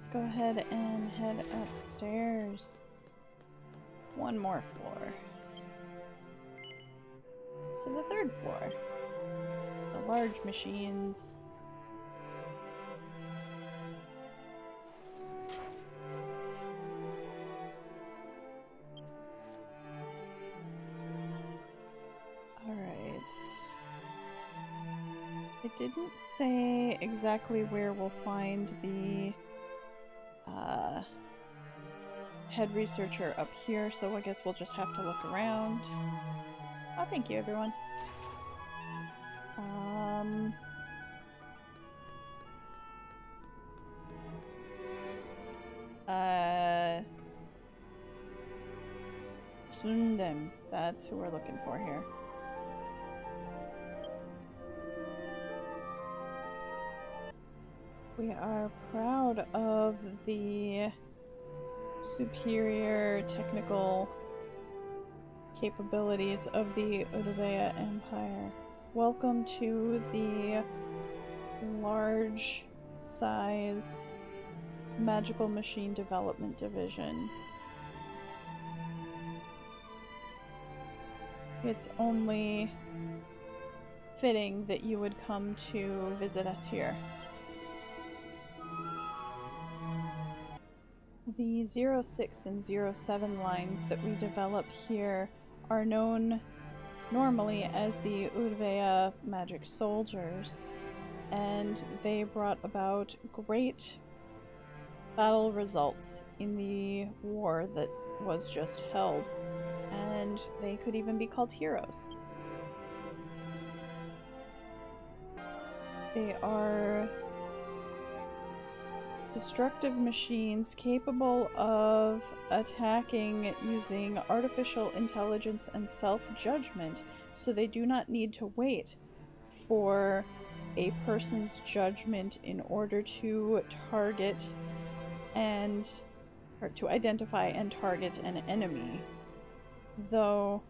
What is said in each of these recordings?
Let's go ahead and head upstairs. One more floor. To the third floor. The large machines. Alright. It didn't say exactly where we'll find the head researcher up here, so I guess we'll just have to look around. Oh, thank you, everyone. Sundem. That's who we're looking for here. We are proud of the superior technical capabilities of the Ulbea Empire. Welcome to the large size magical machine development division. It's only fitting that you would come to visit us here. The 06 and 07 lines that we develop here are known normally as the Ulbea Magic Soldiers, and they brought about great battle results in the war that was just held, and they could even be called heroes. They are destructive machines capable of attacking using artificial intelligence and self-judgment, so they do not need to wait for a person's judgment in order to target or to identify and target an enemy. Though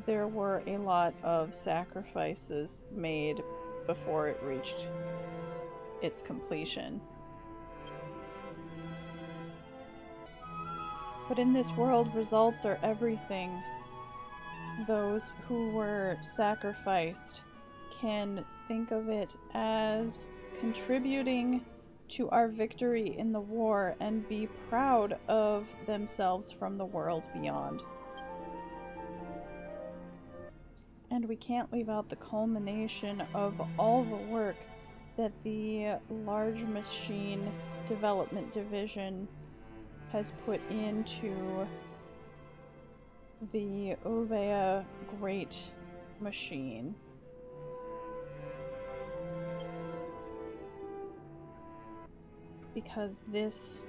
there were a lot of sacrifices made before it reached its completion. But in this world, results are everything. Those who were sacrificed can think of it as contributing to our victory in the war and be proud of themselves from the world beyond. And we can't leave out the culmination of all the work that the large machine development division has put into the Ulbea Great Machine. Because this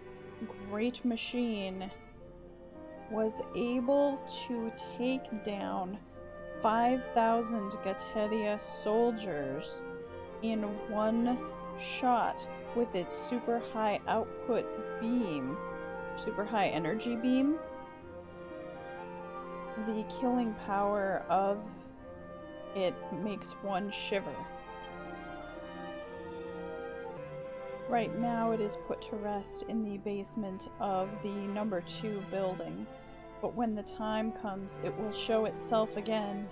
great machine was able to take down 5,000 Gateria soldiers in one shot with its super high output beam. Super high energy beam. The killing power of it makes one shiver. Right now it is put to rest in the basement of the number 2 building, but when the time comes it will show itself again.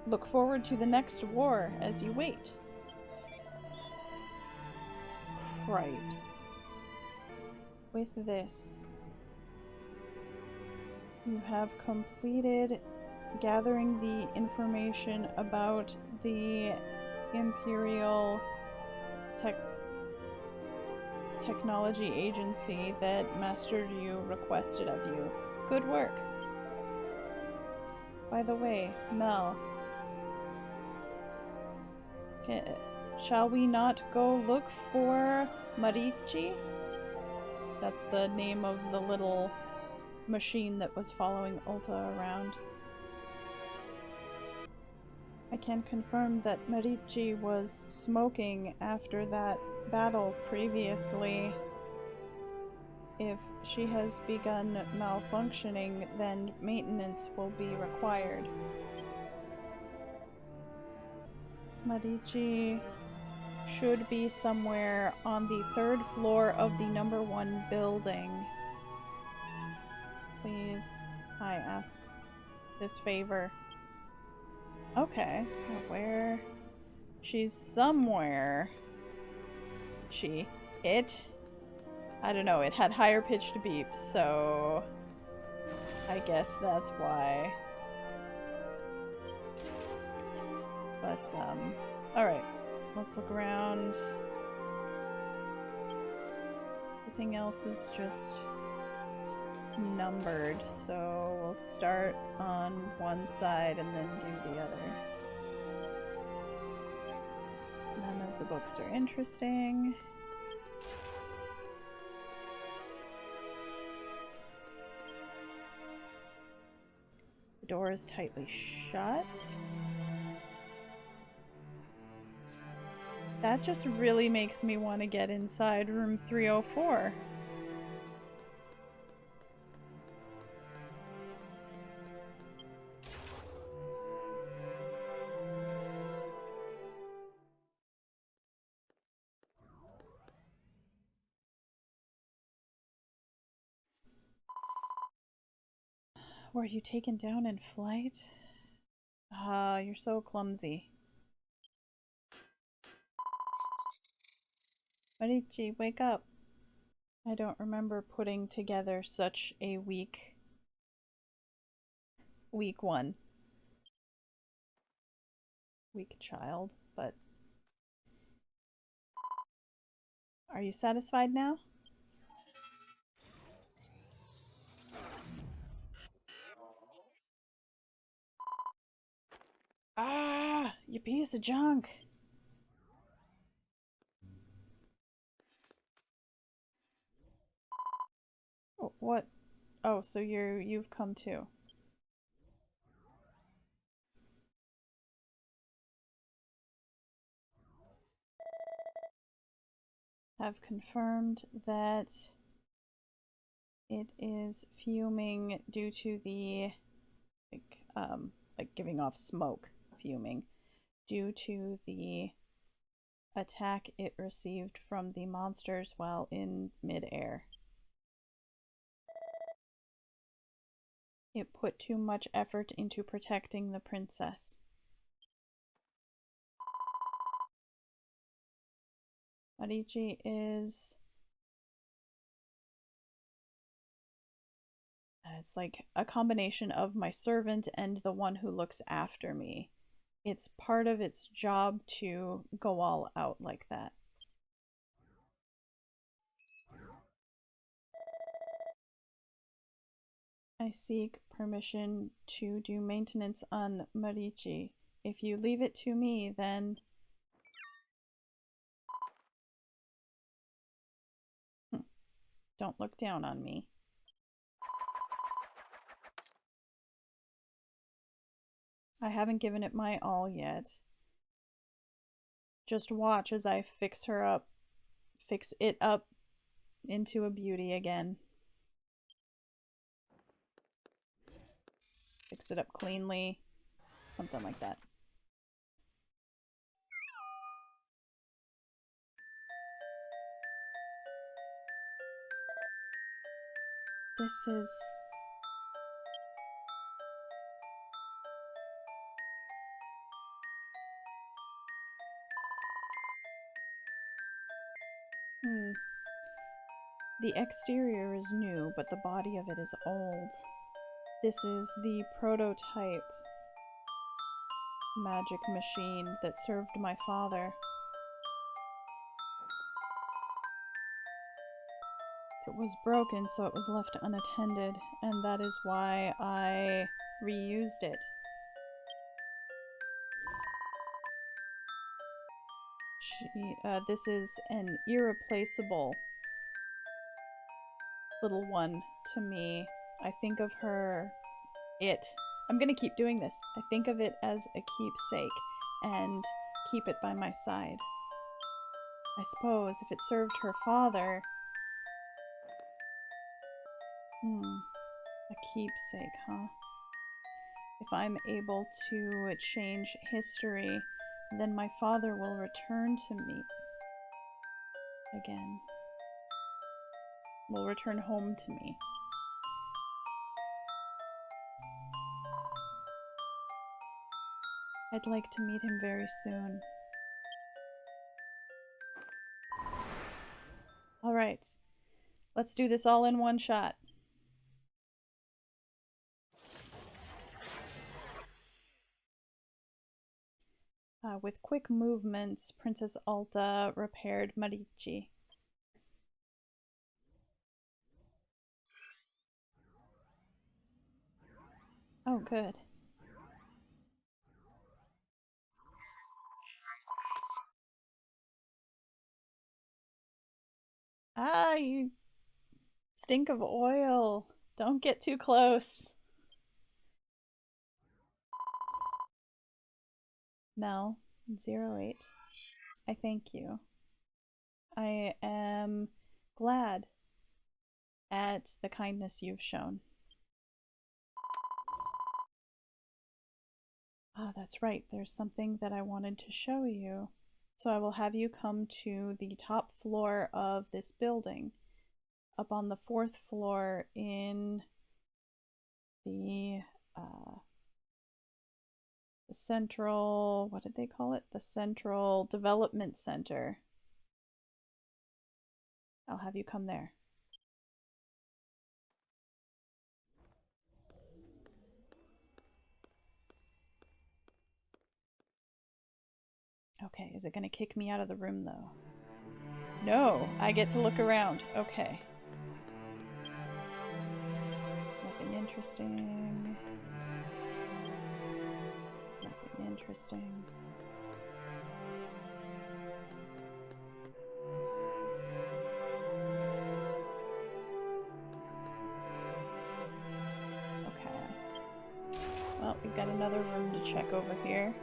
Look forward to the next war as you wait. Cripes. With this, you have completed gathering the information about the Imperial Technology Agency that Master Yu requested of you. Good work. By the way, Mel, shall we not go look for Marichi? That's the name of the little machine that was following Ulta around. I can confirm that Marichi was smoking after that battle previously. If she has begun malfunctioning, then maintenance will be required. Marichi should be somewhere on the 3rd floor of the number 1 building. Please, I ask this favor. Okay, where? She's somewhere. It? I don't know, it had higher pitched beeps, so I guess that's why. But, alright. Let's look around. Everything else is just numbered, so we'll start on one side and then do the other. None of the books are interesting. The door is tightly shut. That just really makes me want to get inside room 304. Were you taken down in flight? Ah, you're so clumsy. Marichi, wake up. I don't remember putting together such a weak one. Weak child, but... Are you satisfied now? Ah, you piece of junk. Oh, what? Oh, so you've come too. Have confirmed that it is fuming due to the like giving off smoke, fuming due to the attack it received from the monsters while in midair. It put too much effort into protecting the princess. Marichi is... It's like a combination of my servant and the one who looks after me. It's part of its job to go all out like that. I seek permission to do maintenance on Marichi. If you leave it to me, then... Don't look down on me. I haven't given it my all yet. Just watch as I fix it up into a beauty again. Fix it up cleanly. Something like that. This is... The exterior is new, but the body of it is old. This is the prototype magic machine that served my father. It was broken, so it was left unattended, and that is why I reused it. This is an irreplaceable little one to me. I think of her... I'm gonna keep doing this. I think of it as a keepsake and keep it by my side. I suppose if it served her father... A keepsake, huh? If I'm able to change history then my father will return to me again. Will return home to me. I'd like to meet him very soon. Alright. Let's do this all in one shot. With quick movements, Princess Alta repaired Marichi. Oh, good. Ah, you stink of oil. Don't get too close. Mel, 08. I thank you. I am glad at the kindness you've shown. Ah, that's right. There's something that I wanted to show you. So I will have you come to the top floor of this building. Up on the 4th floor in the central, what did they call it? The Central Development Center. I'll have you come there. Okay, is it going to kick me out of the room though? No, I get to look around. Okay. Nothing interesting. Nothing interesting. Okay. Well, we've got another room to check over here.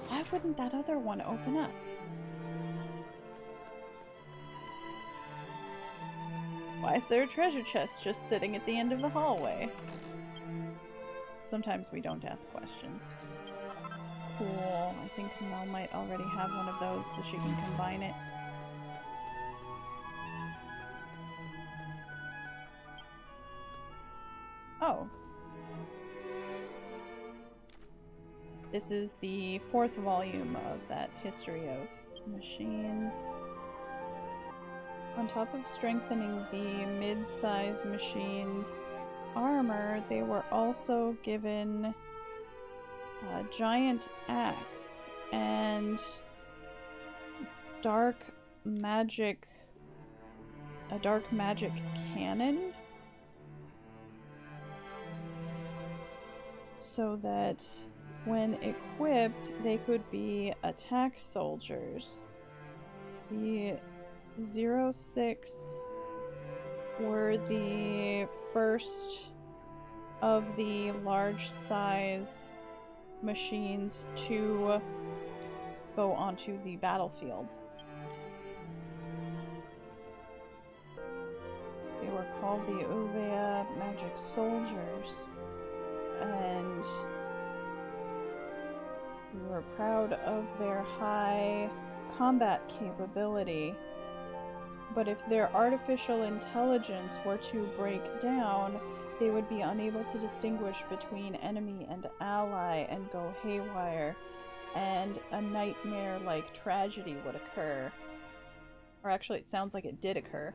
Why wouldn't that other one open up? Why is there a treasure chest just sitting at the end of the hallway? Sometimes we don't ask questions. Cool. I think Mel might already have one of those so she can combine it. Oh. This is the 4th volume of that history of machines. On top of strengthening the mid-size machines' armor, they were also given a giant axe and a dark magic cannon, so that when equipped, they could be attack soldiers. The 06 were the first of the large size machines to go onto the battlefield. They were called the Ulbea Magic Soldiers, and we were proud of their high combat capability. But if their artificial intelligence were to break down, they would be unable to distinguish between enemy and ally and go haywire, and a nightmare-like tragedy would occur. Or actually, it sounds like it did occur.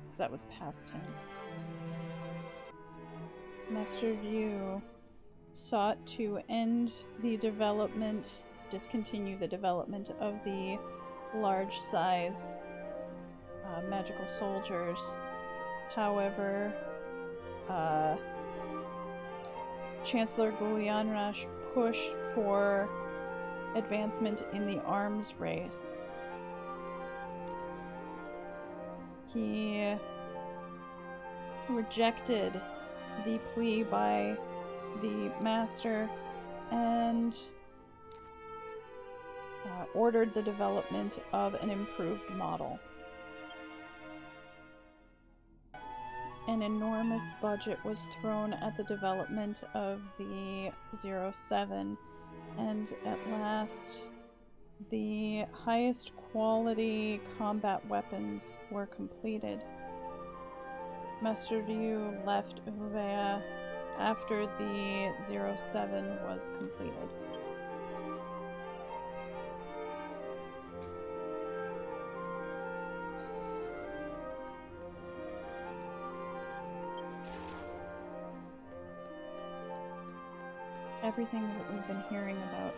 Because that was past tense. Master Yu sought to discontinue the development of the large-size magical soldiers. However, Chancellor Gulianrash pushed for advancement in the arms race. He rejected the plea by the master and ordered the development of an improved model. an enormous budget was thrown at the development of the 07, and at last the highest quality combat weapons were completed. Master Ryu left Ulbea after the 07 was completed. Everything that we've been hearing about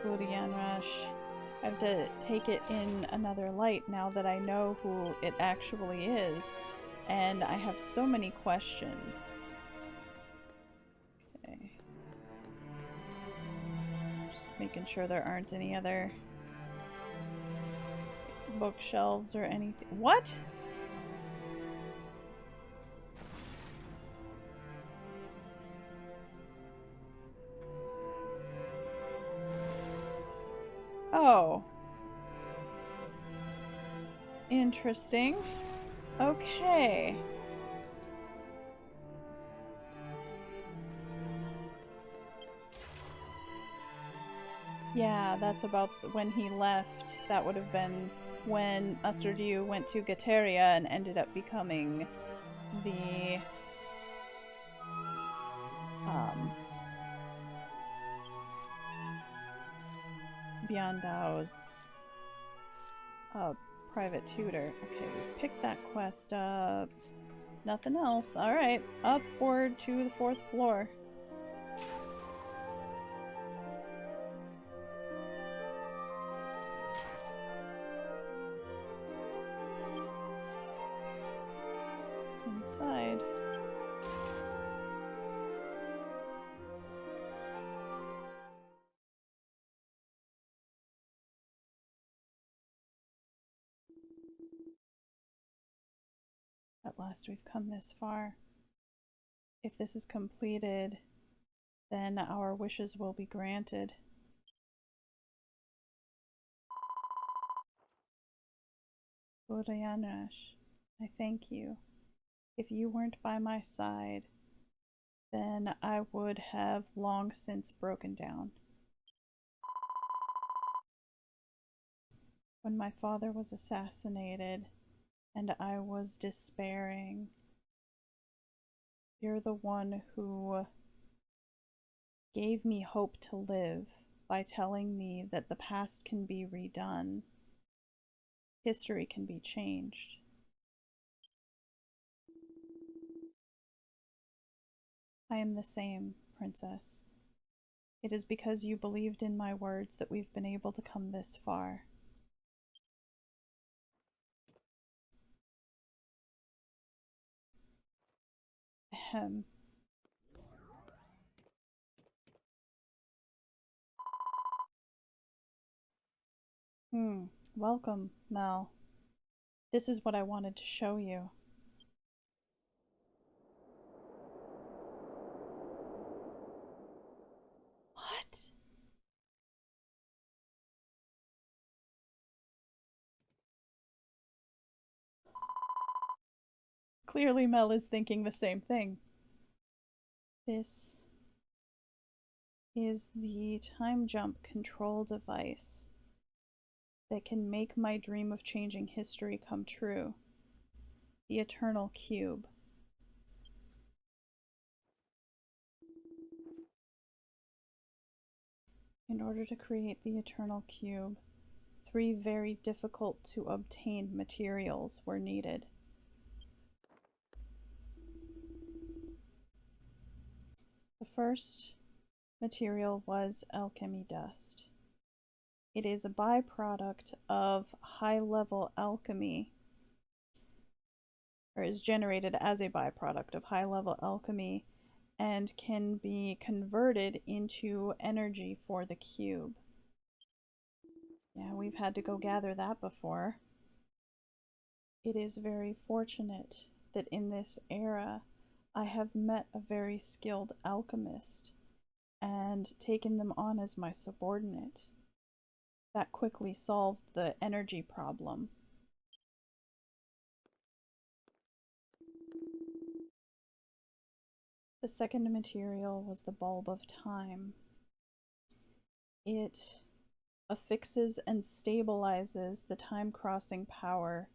Boronugium, I have to take it in another light now that I know who it actually is, and I have so many questions. Okay. Just making sure there aren't any other bookshelves or anything. What? Oh. Interesting. Okay. Yeah, that's about when he left. That would have been when Master Ryu went to Gateria and ended up becoming the Biandao's private tutor. Okay, we've picked that quest up. Nothing else. Alright, upward to the 4th floor. Inside. At last we've come this far. If this is completed, then our wishes will be granted. Boronugium, I thank you. If you weren't by my side, then I would have long since broken down. When my father was assassinated, and I was despairing, you're the one who gave me hope to live by telling me that the past can be redone. History can be changed. I am the same, Princess. It is because you believed in my words that we've been able to come this far. Ahem. Welcome, Mel. This is what I wanted to show you. What? Clearly Mel is thinking the same thing. This is the time jump control device that can make my dream of changing history come true. The Eternal Cube. In order to create the Eternal Cube, 3 very difficult to obtain materials were needed. The first material was Alchemy Dust. It is a byproduct of high-level alchemy, or is generated as a byproduct of high-level alchemy, and can be converted into energy for the cube. Yeah, we've had to go gather that before. It is very fortunate that in this era I have met a very skilled alchemist and taken them on as my subordinate. That quickly solved the energy problem. The second material was the Bulb of Time. It affixes and stabilizes the time-crossing power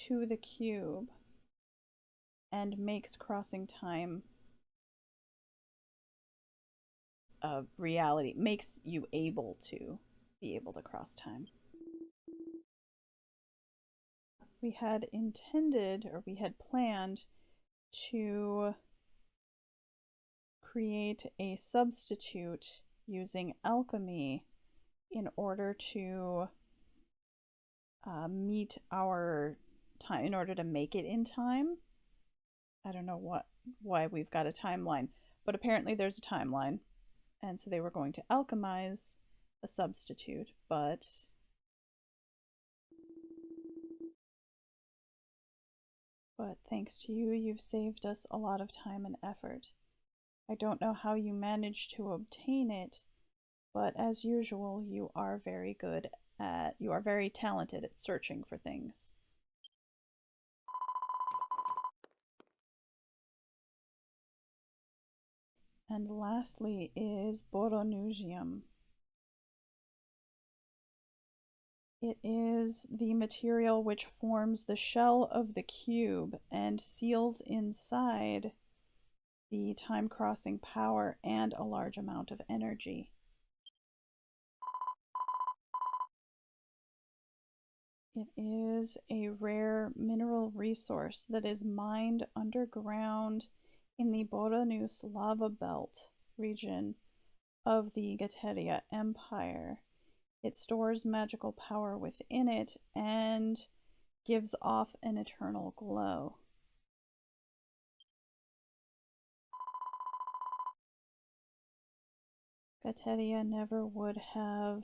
to the cube and makes crossing time a reality, makes you able to be able to cross time. We had intended, or we had planned, to create a substitute using alchemy in order to meet our time, in order to make it in time. I don't know why we've got a timeline, but apparently there's a timeline, and so they were going to alchemize a substitute, but thanks to you, you've saved us a lot of time and effort. I don't know how you managed to obtain it, but as usual, you are very talented at searching for things. And lastly is Boronugium. It is the material which forms the shell of the cube and seals inside the time-crossing power and a large amount of energy. It is a rare mineral resource that is mined underground in the Boronugium lava belt region of the Gateria Empire. It stores magical power within it and gives off an eternal glow. Gateria never would have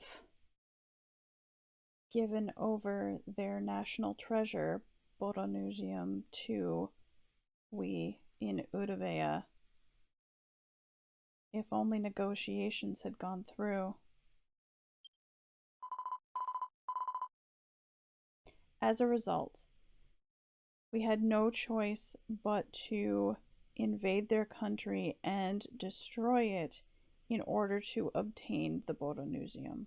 given over their national treasure, Boronugium, to we in Ulbea, if only negotiations had gone through. As a result, we had no choice but to invade their country and destroy it in order to obtain the Boronugium.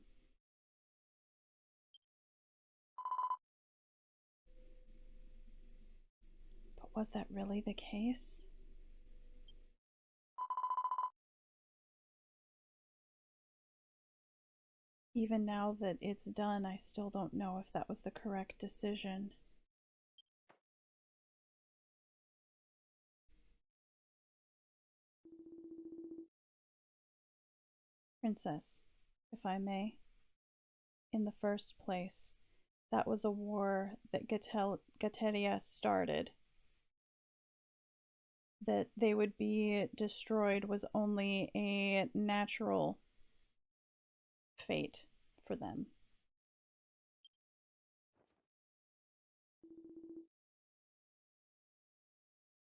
But was that really the case? Even now that it's done, I still don't know if that was the correct decision. Princess, if I may, in the first place, that was a war that Gateria started. That they would be destroyed was only a natural fate for them.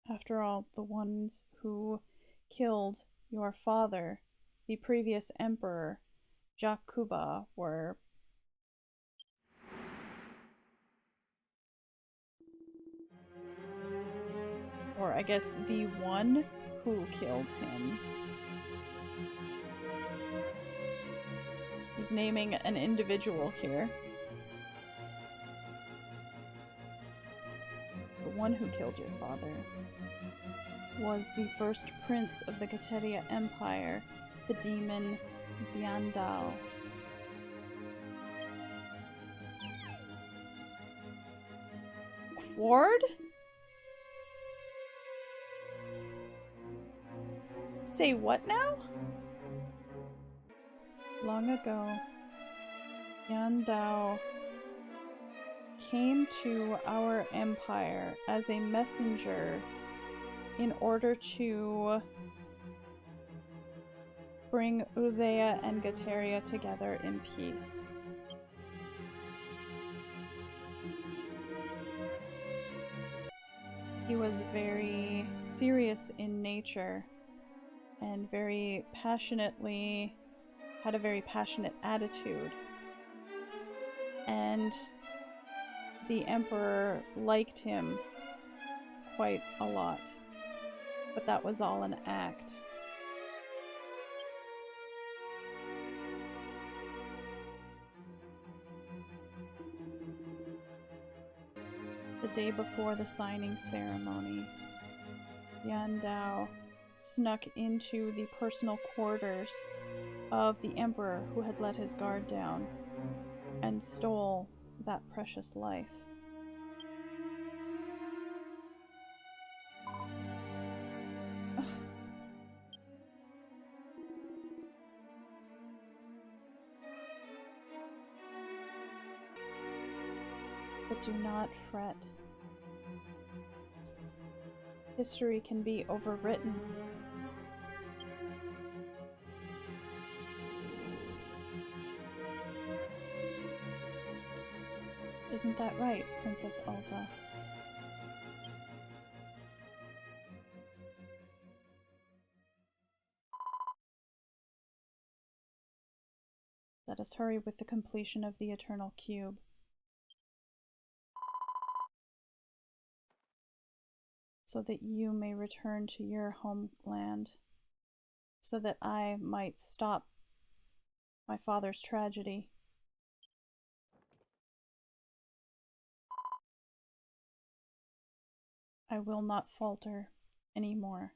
After all, the ones who killed your father, the previous emperor, Jakuba, were or I guess the one who killed him. He's naming an individual here. The one who killed your father was the first prince of the Gateria Empire, the demon Biandal. Quard? Say what now? Long ago, Biandal came to our empire as a messenger in order to bring Ulbea and Gateria together in peace. He was very serious in nature and very passionately had a very passionate attitude. And the emperor liked him quite a lot. But that was all an act. The day before the signing ceremony, Yan Dao snuck into the personal quarters of the emperor who had let his guard down and stole that precious life. But do not fret. History can be overwritten. Isn't that right, Princess Ulta? Let us hurry with the completion of the Eternal Cube. So that you may return to your homeland, so that I might stop my father's tragedy. I will not falter anymore.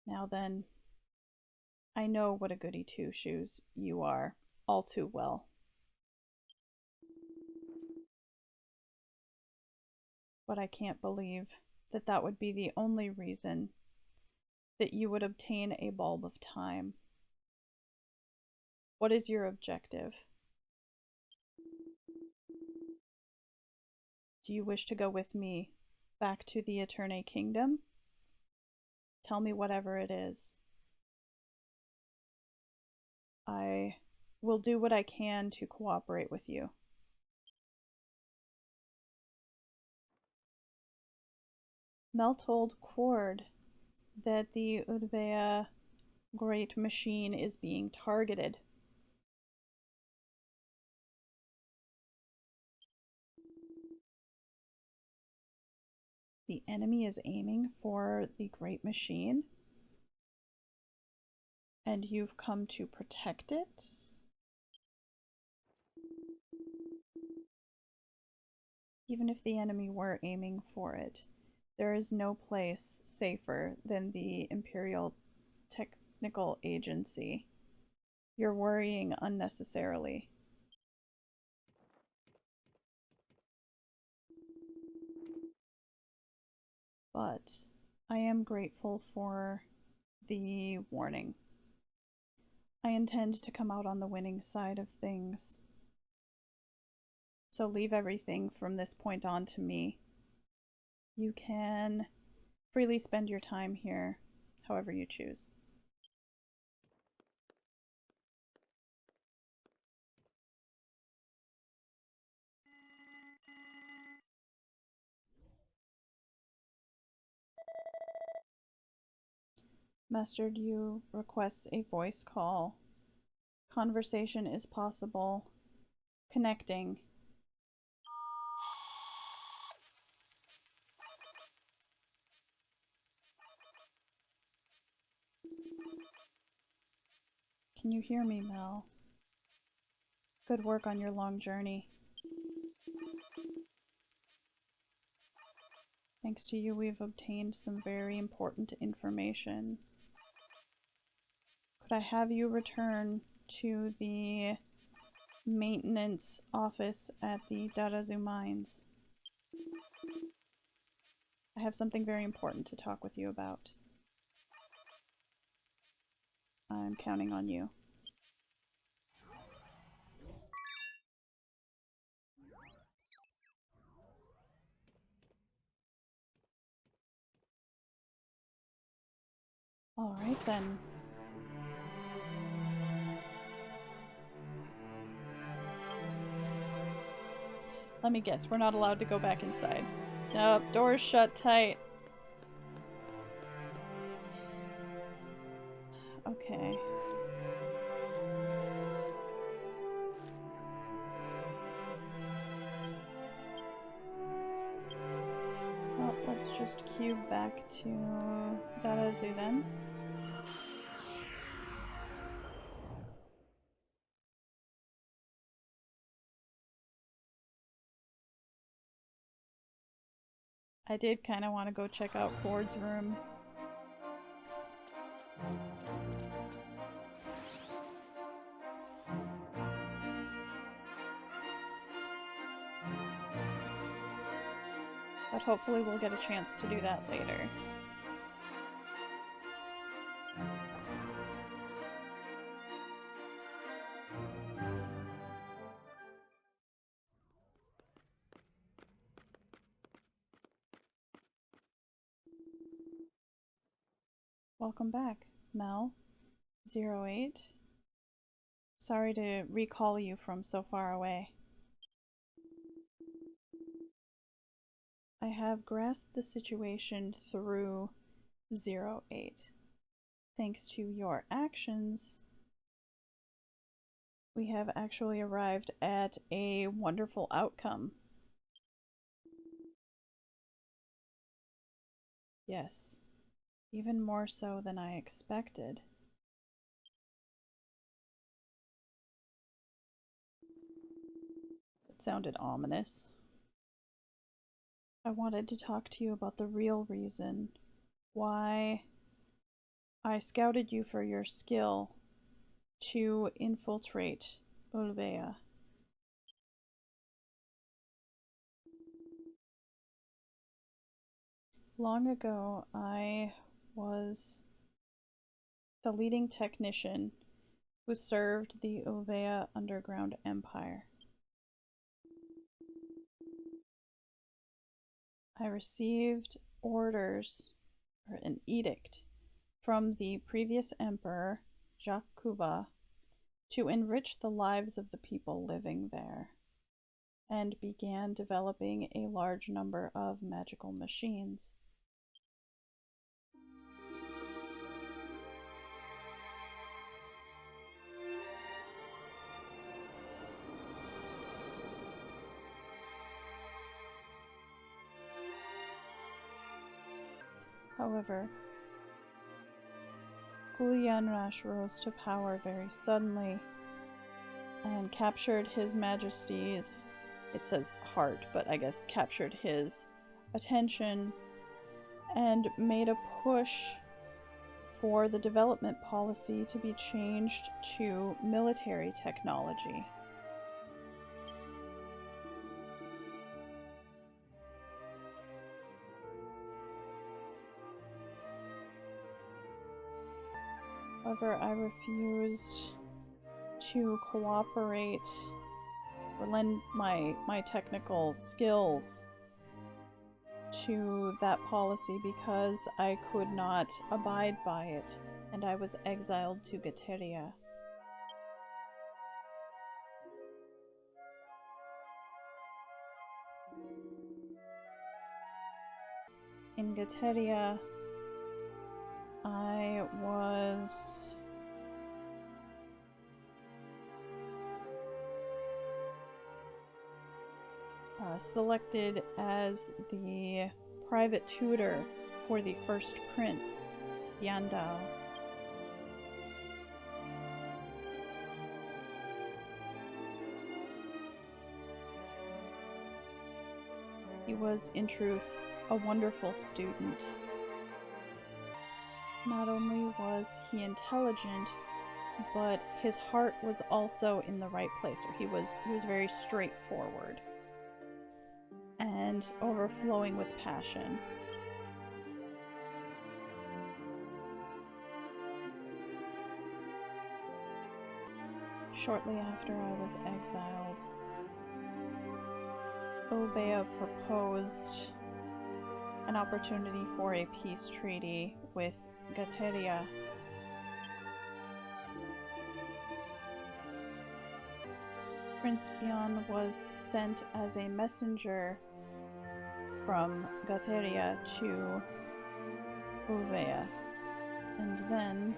Now then, I know what a goody two-shoes you are, all too well. But I can't believe that that would be the only reason that you would obtain a bulb of time. What is your objective? Do you wish to go with me back to the Eternate Kingdom? Tell me whatever it is. I will do what I can to cooperate with you. Mel told Cord that the Ulbea Great Machine is being targeted. The enemy is aiming for the Great Machine? And you've come to protect it? Even if the enemy were aiming for it, there is no place safer than the Imperial Technical Agency. You're worrying unnecessarily. But I am grateful for the warning. I intend to come out on the winning side of things. So leave everything from this point on to me. You can freely spend your time here, however you choose. Master Yu requests a voice call. Conversation is possible. Connecting. Can you hear me, Mel? Good work on your long journey. Thanks to you, we've obtained some very important information. Could I have you return to the maintenance office at the Darazu Mines? I have something very important to talk with you about. I'm counting on you. All right then. Let me guess, we're not allowed to go back inside. Nope, doors shut tight. Okay. let's just cube back to Darazu then. I did kind of want to go check out Hord's room. But hopefully we'll get a chance to do that later. Welcome back, Mel08. Sorry to recall you from so far away. I have grasped the situation through 08. Thanks to your actions, we have actually arrived at a wonderful outcome. Yes, even more so than I expected. It sounded ominous. I wanted to talk to you about the real reason why I scouted you for your skill to infiltrate Ulbea. Long ago, I was the leading technician who served the Ulbea underground empire. I received orders, or an edict, from the previous emperor, Jacques Kuba, to enrich the lives of the people living there, and began developing a large number of magical machines. However, Kuliyanrash rose to power very suddenly and captured His Majesty's, it says heart, but I guess captured his attention and made a push for the development policy to be changed to military technology. However, I refused to cooperate or lend my technical skills to that policy because I could not abide by it, and I was exiled to Gateria. In Gateria, I was selected as the private tutor for the first prince, Yandao. He was, in truth, a wonderful student. Not only was he intelligent, but his heart was also in the right place. He was very straightforward and overflowing with passion. Shortly after I was exiled, Ulbea proposed an opportunity for a peace treaty with Gateria. Prince Bian was sent as a messenger from Gateria to Ulbea, and then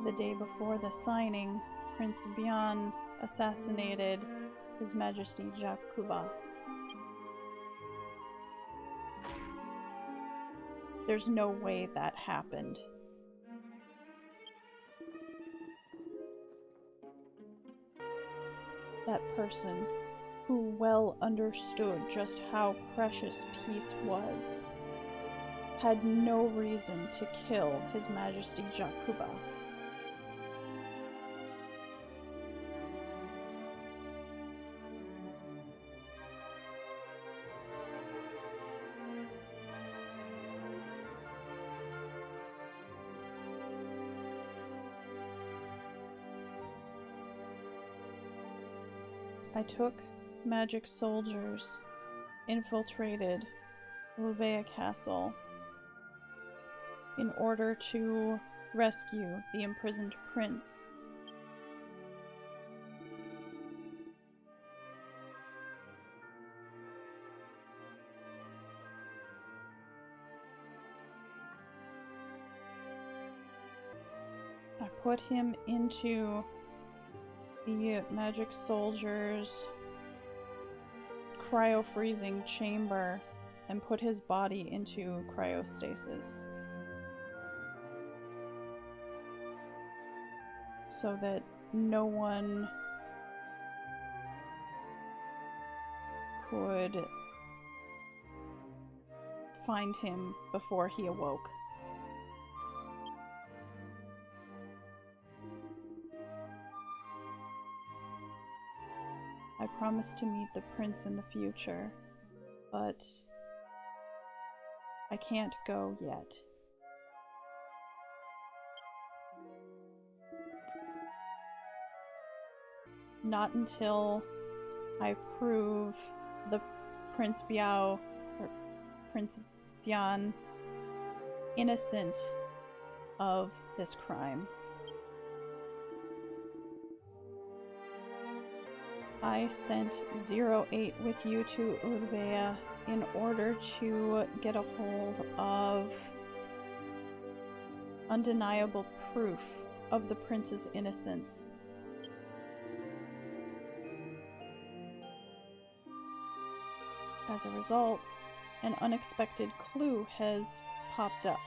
the day before the signing, Prince Bian assassinated His Majesty Jacques Kuba. There's no way that happened. That person who well understood just how precious peace was had no reason to kill His Majesty Jakuba. I took magic soldiers, infiltrated Ulbea Castle in order to rescue the imprisoned prince. I put him into the magic soldier's cryo-freezing chamber and put his body into cryostasis so that no one could find him before he awoke. I promised to meet the prince in the future, but I can't go yet. Not until I prove the Prince Biao, or Prince Bian, innocent of this crime. I sent 08 with you to Ulbea in order to get a hold of undeniable proof of the prince's innocence. As a result, an unexpected clue has popped up.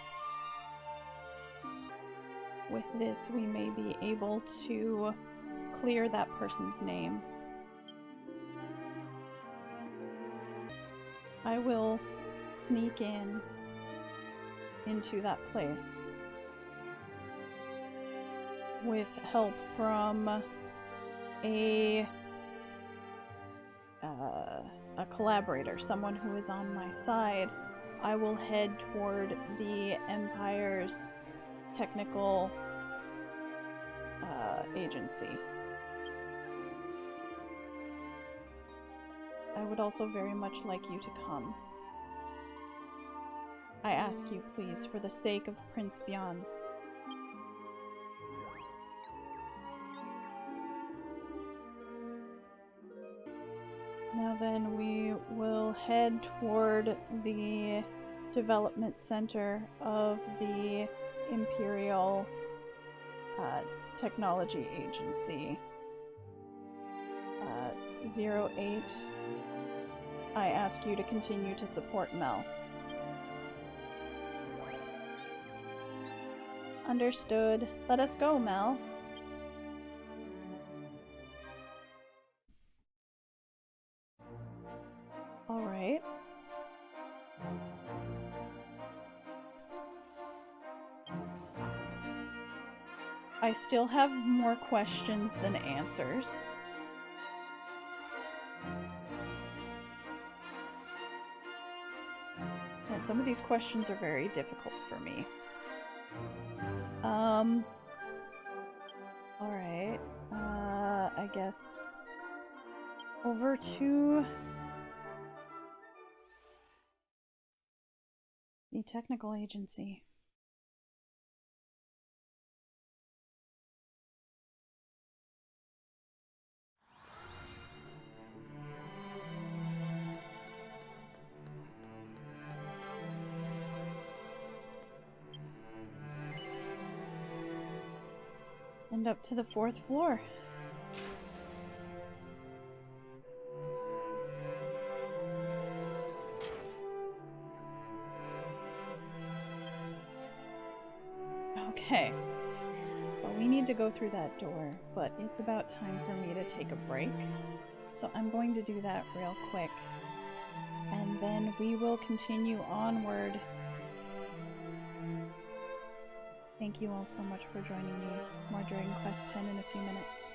With this, we may be able to clear that person's name. I will sneak into that place with help from a collaborator, someone who is on my side. I will head toward the Empire's technical agency. I would also very much like you to come. I ask you, please, for the sake of Prince Bian. Now then, we will head toward the development center of the Imperial Technology Agency. 08. I ask you to continue to support Mel. Understood. Let us go, Mel. Alright. I still have more questions than answers. And some of these questions are very difficult for me. Alright. I guess over to the technical agency. And up to the 4th floor. Okay. Well, we need to go through that door, but it's about time for me to take a break. So I'm going to do that real quick. And then we will continue onward. Thank you all so much for joining me. More Dragon Quest X in a few minutes.